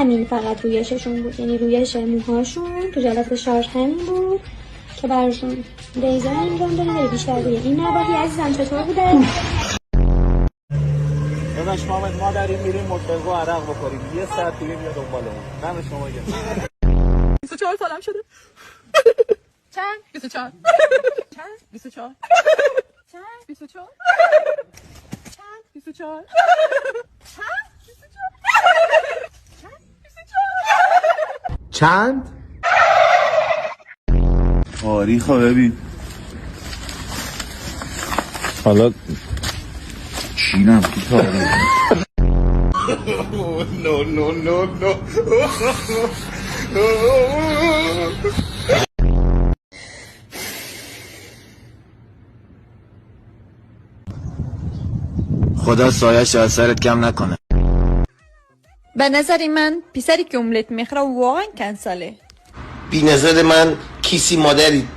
همین فقط رویششون بود، یعنی رویش موهاشون تو جلسه شارژ همین بود که براشون لیزر انجام دادیم، ولی بیشتر روی این نواحی. عزیزم چطور بوده؟ داداش ما داریم میریم مطلقو عرق بخوریم، یه ساعت دیگه بیا دنبالمون. دم شما گرم. 24 سالم شده. چند؟ 24. چند؟ 24. چند؟ 24. چند؟ 24. چند؟ آریخا ببین حالا چینم تو تاریخ. نو نو نو نو. خدا سایش از سرت کم نکنه. به نظر من پسری که املت میخوره واقعا کنسله. بی نظر من کیسی مادری